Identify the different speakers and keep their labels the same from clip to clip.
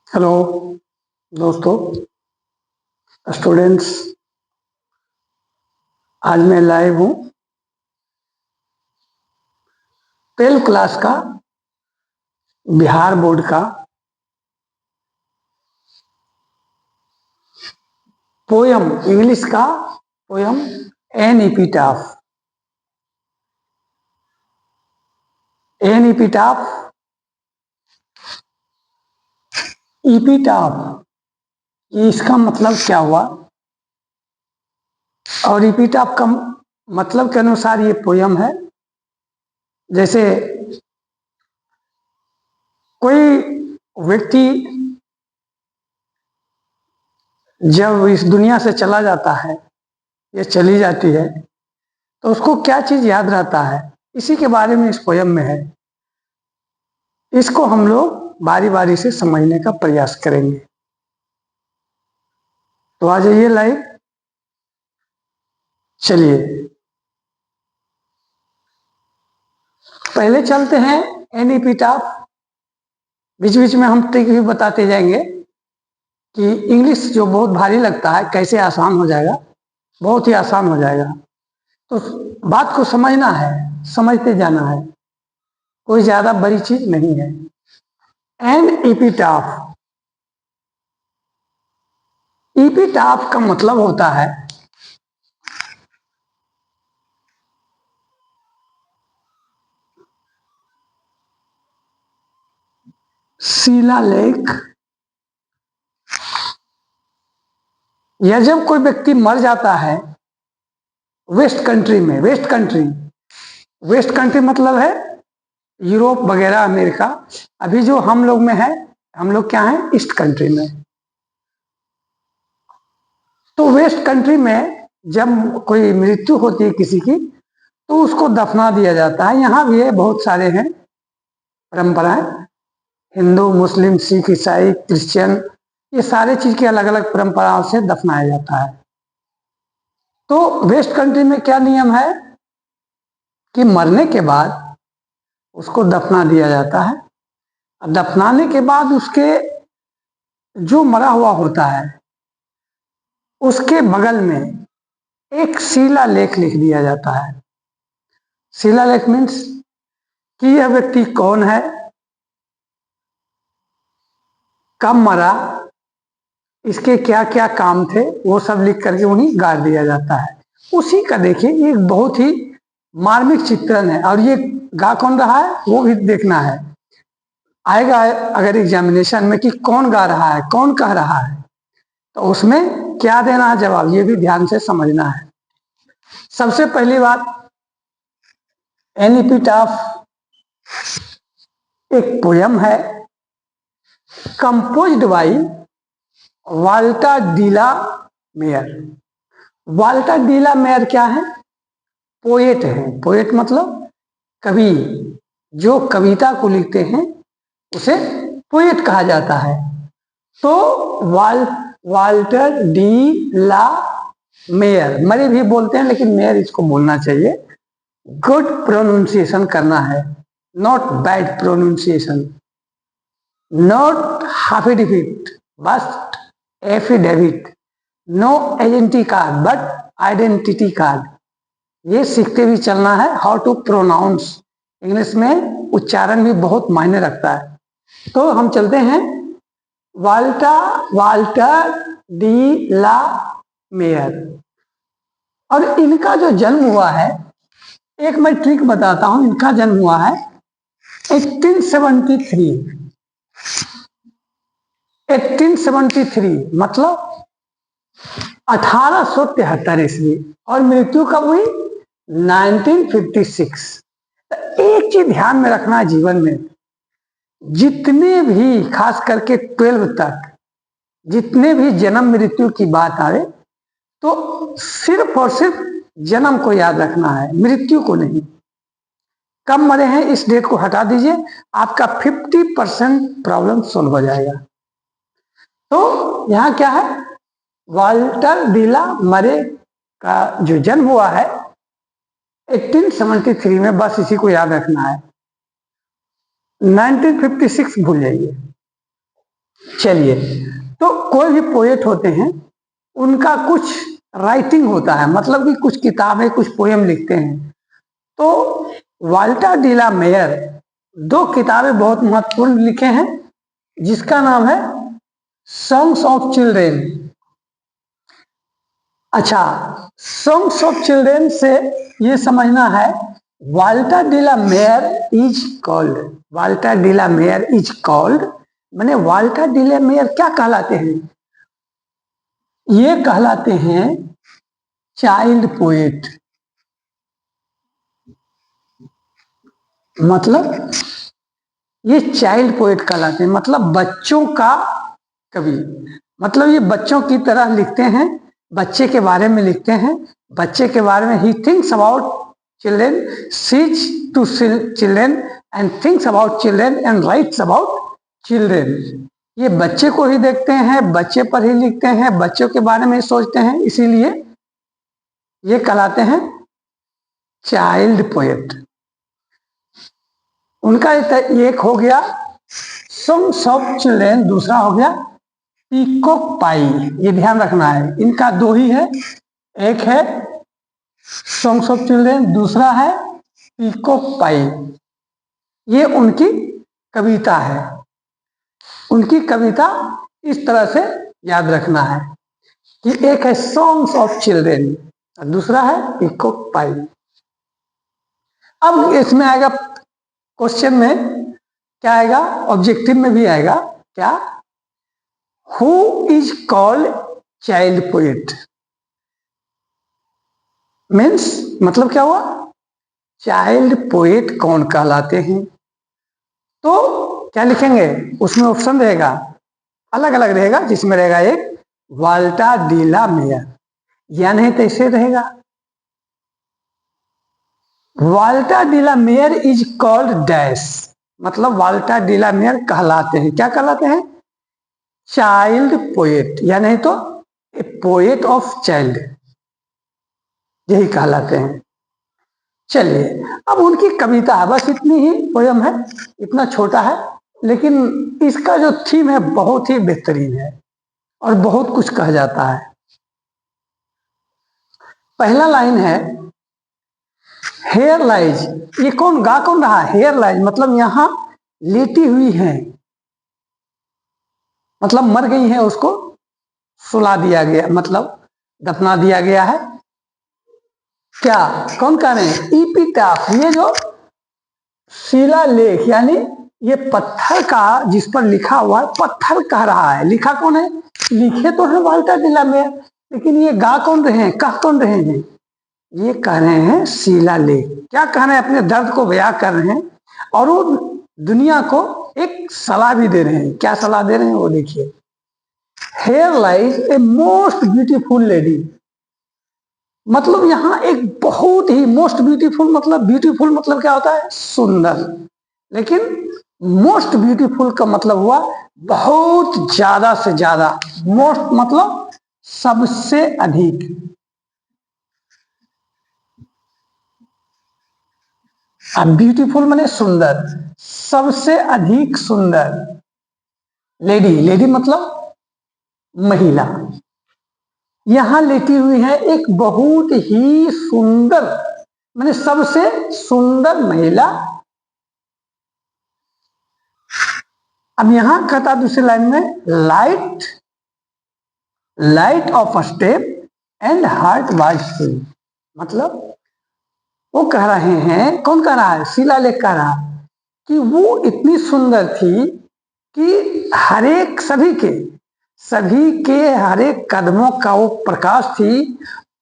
Speaker 1: Hello दोस्तों, students. आज मैं लाइव हूँ 12th क्लास का बिहार बोर्ड का पोयम, इंग्लिश का पोयम एन इपिटाफ। एन इपिटाफ, इपिटाफ इसका मतलब क्या हुआ और इपिटाफ का मतलब के अनुसार ये पोयम है। जैसे कोई व्यक्ति जब इस दुनिया से चला जाता है, ये चली जाती है, तो उसको क्या चीज याद रहता है, इसी के बारे में इस पोयम में है। इसको हम लोग बारी बारी से समझने का प्रयास करेंगे। तो आ जाइए लाइव, चलिए पहले चलते हैं एन इपिटाफ। बीच बीच में हम ट्रिक भी बताते जाएंगे कि इंग्लिश जो बहुत भारी लगता है कैसे आसान हो जाएगा। बहुत ही आसान हो जाएगा, तो बात को समझना है, समझते जाना है, कोई ज्यादा बड़ी चीज नहीं है। एन इपिटाफ, इपिटाफ का मतलब होता है शिलालेख। या जब कोई व्यक्ति मर जाता है वेस्ट कंट्री में, वेस्ट कंट्री मतलब है यूरोप वगैरह, अमेरिका। अभी जो हम लोग में है, हम लोग क्या है, ईस्ट कंट्री में। तो वेस्ट कंट्री में जब कोई मृत्यु होती है किसी की, तो उसको दफना दिया जाता है। यहाँ भी है, बहुत सारे हैं परंपराएं, हिंदू, मुस्लिम, सिख, ईसाई, क्रिश्चियन, ये सारे चीज की अलग अलग परंपराओं से दफनाया जाता है। तो वेस्ट कंट्री में क्या नियम है कि मरने के बाद उसको दफना दिया जाता है। दफनाने के बाद उसके जो मरा हुआ होता है उसके बगल में एक शिलालेख लिख दिया जाता है। शिलालेख मीन्स कि यह व्यक्ति कौन है, कब मरा, इसके क्या क्या काम थे, वो सब लिख करके उन्हीं गाड़ दिया जाता है। उसी का देखिए एक बहुत ही मार्मिक चित्रण है, और ये गा कौन रहा है वो भी देखना है। आएगा अगर एग्जामिनेशन में कि कौन गा रहा है, कौन कह रहा है, तो उसमें क्या देना है जवाब, ये भी ध्यान से समझना है। सबसे पहली बात, एन इपिटाफ एक पोयम है composed by Walter de la Mare. Walter de la Mare क्या है, पोएट है। पोएट मतलब कवि, जो कविता को लिखते हैं उसे पोएट कहा जाता है। तो वाल्टर डी ला मेयर, मरे भी बोलते हैं लेकिन मेयर इसको बोलना चाहिए। गुड प्रोनाउंसिएशन करना है, not bad pronunciation, not haffidavit but affidavit, no agenty card but identity card. ये सीखते भी चलना है, हाउ टू प्रोनाउंस। इंग्लिश में उच्चारण भी बहुत मायने रखता है। तो हम चलते हैं वाल्टर डी ला मेयर। और इनका जो जन्म हुआ है, एक मैं ट्रिक बताता हूं। इनका जन्म हुआ है 1873। 1873 मतलब 1873 ईस्वी, और मृत्यु कब हुई, 1956। तो एक चीज ध्यान में रखना है जीवन में, जितने भी खास करके 12 तक जितने भी जन्म मृत्यु की बात आए, तो सिर्फ और सिर्फ जन्म को याद रखना है, मृत्यु को नहीं। कब मरे हैं इस डेट को हटा दीजिए, आपका 50% प्रॉब्लम सोल्व हो जाएगा। तो यहां क्या है, वाल्टर डीला मरे का जो जन्म हुआ है 1873 में, बस इसी को याद रखना है। 1956 भूल जाइए। चलिए, तो कोई भी पोएट होते हैं उनका कुछ राइटिंग होता है, मतलब कि कुछ किताबें कुछ पोएम लिखते हैं। तो वाल्टर डिला मेयर 2 किताबें बहुत महत्वपूर्ण लिखे हैं, जिसका नाम है सॉन्ग्स ऑफ चिल्ड्रेन। अच्छा, सॉन्ग्स ऑफ चिल्ड्रेन से ये समझना है Walter de la Mare is called, Walter de la Mare is called माने वाल्टर डिला मेयर क्या कहलाते हैं? ये कहलाते हैं चाइल्ड पोएट। मतलब ये चाइल्ड पोएट कहलाते हैं, मतलब बच्चों का कवि। मतलब ये बच्चों की तरह लिखते हैं, बच्चे के बारे में लिखते हैं, बच्चे के बारे में। He thinks about children, sees to children and thinks about children and writes about children. ये बच्चे को ही देखते हैं, बच्चे पर ही लिखते हैं, बच्चों के बारे में ही सोचते हैं, इसीलिए ये कहलाते हैं चाइल्ड पोएट। उनका एक हो गया सॉन्ग्स ऑफ चिल्ड्रेन, दूसरा हो गया पीकॉक पाई। ये ध्यान रखना है, इनका 2 ही है, एक है सॉन्ग्स ऑफ चिल्ड्रेन, दूसरा है पीकॉक पाई। ये उनकी कविता है। उनकी कविता इस तरह से याद रखना है कि एक है सॉन्ग्स ऑफ चिल्ड्रेन और दूसरा है पीकॉक पाई। अब इसमें आएगा क्वेश्चन में, क्या आएगा, ऑब्जेक्टिव में भी आएगा, क्या, who is called child poet. Means मतलब क्या हुआ, चाइल्ड पोएट कौन कहलाते हैं। तो क्या लिखेंगे, उसमें ऑप्शन रहेगा, अलग अलग रहेगा, जिसमें रहेगा एक वाल्टर डिला मेयर, या नहीं तो ऐसे रहेगा, Walter de la Mare is called dash. मतलब वाल्टर डिला मेयर कहलाते हैं, क्या कहलाते हैं, चाइल्ड पोएट, या नहीं तो ए पोएट ऑफ चाइल्ड, यही कहलाते हैं। चलिए, अब उनकी कविता है, बस इतनी ही पोयम है, इतना छोटा है, लेकिन इसका जो थीम है बहुत ही बेहतरीन है और बहुत कुछ कहा जाता है। पहला लाइन है, हेयर लाइज, ये कौन गा कौन रहा है, हेयर लाइज मतलब यहां लेटी हुई है, मतलब मर गई है, उसको सुला दिया गया, मतलब दफना दिया गया है। क्या, कौन कह रहे हैं, ईपीटाफ, ये जो शिला लेख यानी ये पत्थर का जिस पर लिखा हुआ है, पत्थर कह रहा है, लिखा कौन है, लिखे तो है वाल्टर डिला मेयर, लेकिन ये गा कौन रहे हैं, कह कौन रहे हैं, ये कह रहे हैं शिला लेख। क्या कह रहे हैं, अपने दर्द को बयां कर रहे हैं और वो दुनिया को एक सलाह भी दे रहे हैं। क्या सलाह दे रहे हैं वो देखिए, here lies a most beautiful lady, मतलब यहां एक बहुत ही मोस्ट ब्यूटीफुल, मतलब ब्यूटीफुल मतलब क्या होता है, सुंदर, लेकिन मोस्ट ब्यूटीफुल का मतलब हुआ बहुत ज्यादा से ज्यादा, मोस्ट मतलब सबसे अधिक। अब ब्यूटीफुल माने सुंदर, सबसे अधिक सुंदर लेडी, लेडी मतलब महिला, यहां लेटी हुई है एक बहुत ही सुंदर माने सबसे सुंदर महिला। अब यहां कहता दूसरी लाइन में, light light of step and heart was full, मतलब वो कह रहे हैं, कौन कह रहा है, शिलालेख कह रहा है कि वो इतनी सुंदर थी कि हरेक सभी के हरेक कदमों का वो प्रकाश थी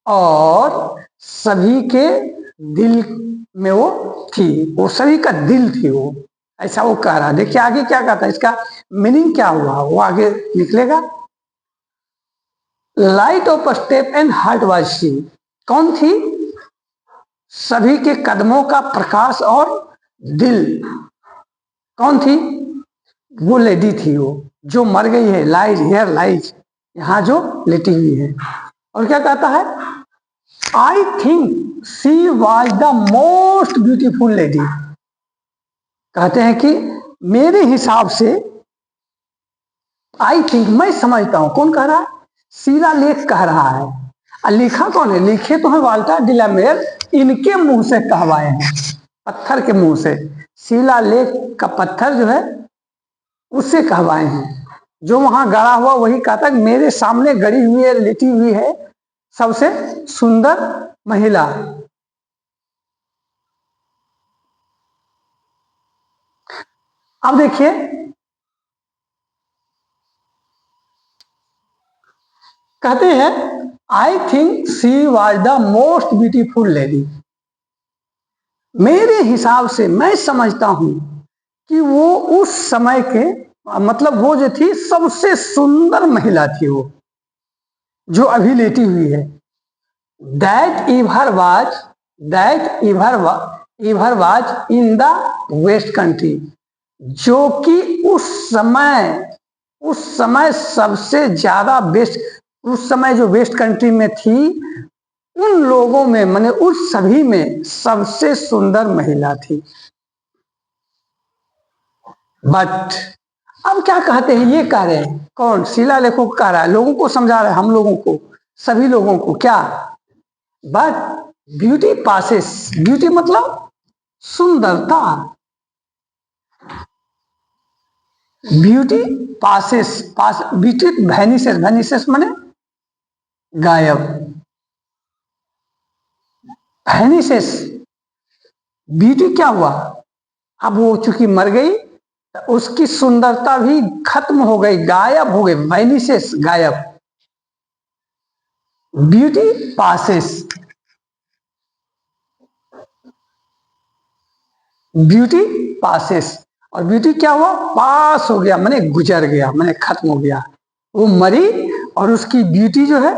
Speaker 1: और सभी के दिल में वो थी, वो सभी का दिल थी वो, ऐसा वो कह रहा है। देखिए आगे क्या कहता है, इसका मीनिंग क्या हुआ वो आगे निकलेगा। Light of step and heart was she, कौन थी, सभी के कदमों का प्रकाश और दिल, कौन थी, वो लेडी थी, वो जो मर गई है, लाइज, हेयर लाइज, यहां जो लेटी हुई है। और क्या कहता है, I think she was the most beautiful lady, कहते हैं कि मेरे हिसाब से आई थिंक, मैं समझता हूं, कौन कह रहा है? शिलालेख कह रहा है। और लिखा कौन है? लिखे तो है वाल्टर डिलामेर, इनके मुंह से कहवाए हैं, पत्थर के मुंह से। शिलालेख का पत्थर जो है उससे कहवाए हैं। जो वहां गड़ा हुआ वही कहता है मेरे सामने गड़ी हुई है, लेटी हुई है सबसे सुंदर महिला। अब देखिए, कहते हैं I think she was the most beautiful lady. मेरे हिसाब से मैं समझता हूं कि वो उस समय के, मतलब वो जो थी सबसे सुंदर महिला थी, वो जो अभी लेटी हुई है। That ever was that ever was in the west country, जो कि उस समय सबसे ज्यादा वेस्ट, उस समय जो वेस्ट कंट्री में थी उन लोगों में, माने उस सभी में सबसे सुंदर महिला थी। बट अब क्या कहते हैं? ये कह रहे हैं, कौन? शिलालेखों को कह रहा है, लोगों को समझा रहा है, हम लोगों को, सभी लोगों को। क्या? बट ब्यूटी पासेस, ब्यूटी मतलब सुंदरता, ब्यूटी पासेस, ब्यूटी वैनिसेस, वैनिसेस माने गायब, वैनिसेस। ब्यूटी क्या हुआ? अब वो चूंकि मर गई, उसकी सुंदरता भी खत्म हो गई, गायब हो गई, वैनिसेस, गायब। Beauty passes, beauty passes. और ब्यूटी क्या हुआ? पास हो गया, माने गुजर गया, माने खत्म हो गया। वो मरी और उसकी ब्यूटी जो है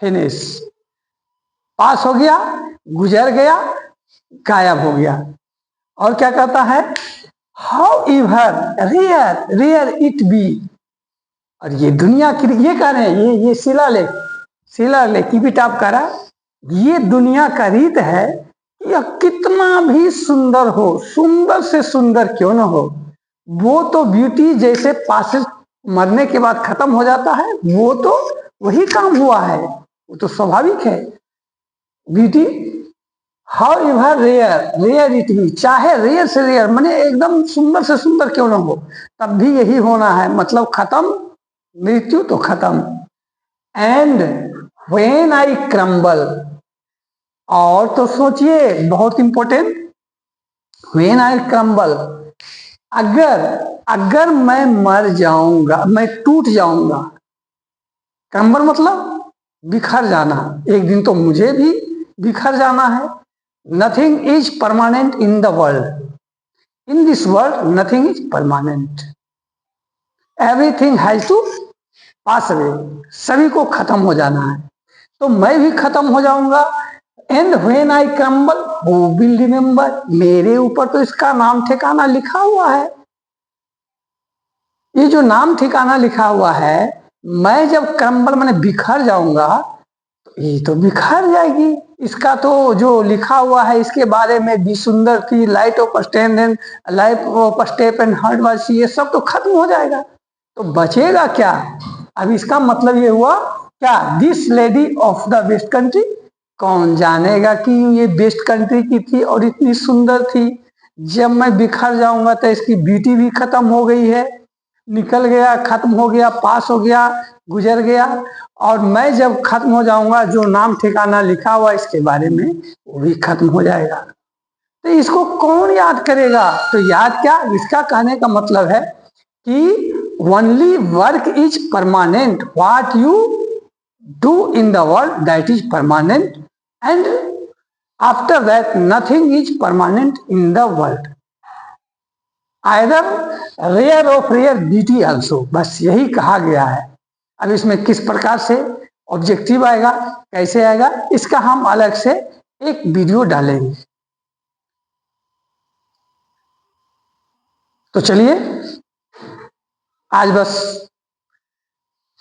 Speaker 1: फिनिश, पास हो गया, गुजर गया, गायब हो गया। और क्या कहता है? How ever rare rare it be. और ये दुनिया की, ये कह रहे हैं, ये शिलालेख की भी टाप कह रहा है, ये दुनिया का रीत है कि यह कितना भी सुंदर हो, सुंदर से सुंदर क्यों ना हो, वो तो ब्यूटी जैसे पास मरने के बाद खत्म हो जाता है, वो तो वही काम हुआ है, वो तो स्वाभाविक है। Beauty how ever rare rare it be, चाहे रेयर से रेयर, माने एकदम सुंदर से सुंदर क्यों ना हो, तब भी यही होना है, मतलब खत्म, मृत्यु तो खत्म। एंड व्हेन आई क्रम्बल, और तो सोचिए, बहुत इंपॉर्टेंट, व्हेन आई क्रम्बल, अगर अगर मैं मर जाऊंगा, मैं टूट जाऊंगा। क्रम्बल मतलब बिखर जाना, एक दिन तो मुझे भी बिखर जाना है। Nothing is permanent in the world, in this world nothing is permanent, everything has to pass away, सभी को खत्म हो जाना है, तो मैं भी खत्म हो जाऊंगा। And when I crumble who will remember, मेरे ऊपर तो इसका नाम ठिकाना लिखा हुआ है, ये जो नाम ठिकाना लिखा हुआ है, मैं जब क्रम्बल मैंने बिखर जाऊंगा, तो ये तो बिखर जाएगी, इसका तो जो लिखा हुआ है इसके बारे में भी सुंदर थी, light of stand and life of step and heart wash, ये सब तो खत्म हो जाएगा, तो बचेगा क्या? अब इसका मतलब ये हुआ क्या? This lady of the west country, कौन जानेगा कि ये वेस्ट कंट्री की थी और इतनी सुंदर थी। जब मैं बिखर जाऊंगा तो इसकी ब्यूटी भी खत्म हो गई है, निकल गया, खत्म हो गया, पास हो गया, गुजर गया। और मैं जब खत्म हो जाऊंगा, जो नाम ठिकाना लिखा हुआ इसके बारे में वो भी खत्म हो जाएगा, तो इसको कौन याद करेगा? तो याद क्या, इसका कहने का मतलब है कि only work is permanent, what you do in the world that is permanent, and after that nothing is permanent in the world, either rare of rare beauty also, बस यही कहा गया है। अब इसमें किस प्रकार से ऑब्जेक्टिव आएगा, कैसे आएगा, इसका हम अलग से एक वीडियो डालेंगे। तो चलिए आज बस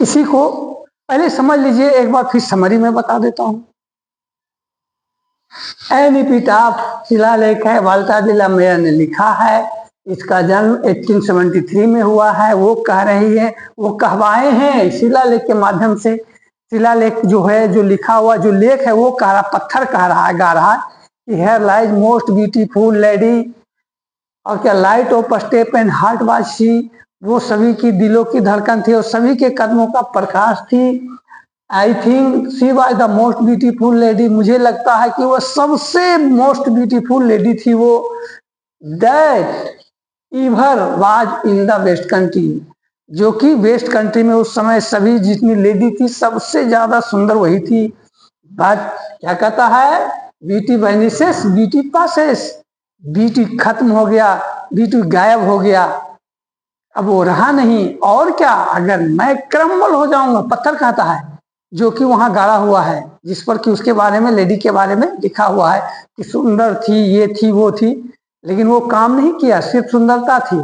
Speaker 1: इसी को पहले समझ लीजिए, एक बार फिर समरी में बता देता हूं। एन एपिटाफ शिलालेख है, वाल्टर डिलामेयर ने लिखा है। इसका जन्म 1873 में हुआ है, वो कह रही है, वो कहवाए हैं शिलालेख के माध्यम से। शिलालेख जो है, जो लिखा हुआ जो लेख है, वो कह रहा, पत्थर कह रहा है, गा रहा है कि here lies most beautiful lady, और क्या light of step and heart was she, वो सभी की दिलों की धड़कन थी और सभी के कदमों का प्रकाश थी। I think she was the most beautiful lady, मुझे लगता है कि वो सबसे मोस्ट ब्यूटीफुल लेडी थी वो, that ever was in the west country, जो कि वेस्ट कंट्री में उस समय सभी जितनी लेडी थी सबसे ज्यादा सुंदर वही थी। बट क्या कहता है, ब्यूटी वैनिसेस ब्यूटी पासेस, ब्यूटी खत्म हो गया, ब्यूटी गायब हो गया, अब वो रहा नहीं। और क्या, अगर मैं क्रम्बल हो जाऊंगा, पत्थर कहता है जो कि वहां गाड़ा हुआ है, जिस पर कि उसके बारे में, लेडी के बारे में लिखा हुआ है कि सुंदर थी, ये थी, वो थी, लेकिन वो काम नहीं किया, सिर्फ सुंदरता थी।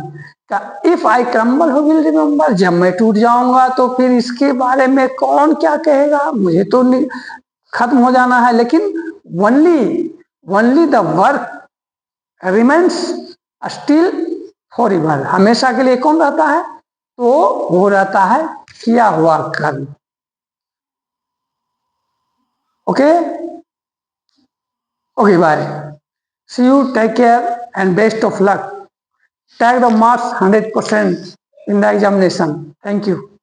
Speaker 1: If I crumble who will remember, जब मैं टूट जाऊंगा तो फिर इसके बारे में कौन क्या कहेगा, मुझे तो खत्म हो जाना है। लेकिन only the work remains still for ever, हमेशा के लिए कौन रहता है, तो वो रहता है किया हुआ कर्म। Okay okay, bye, see you, take care and best of luck, take the marks 100% in the examination. Thank you.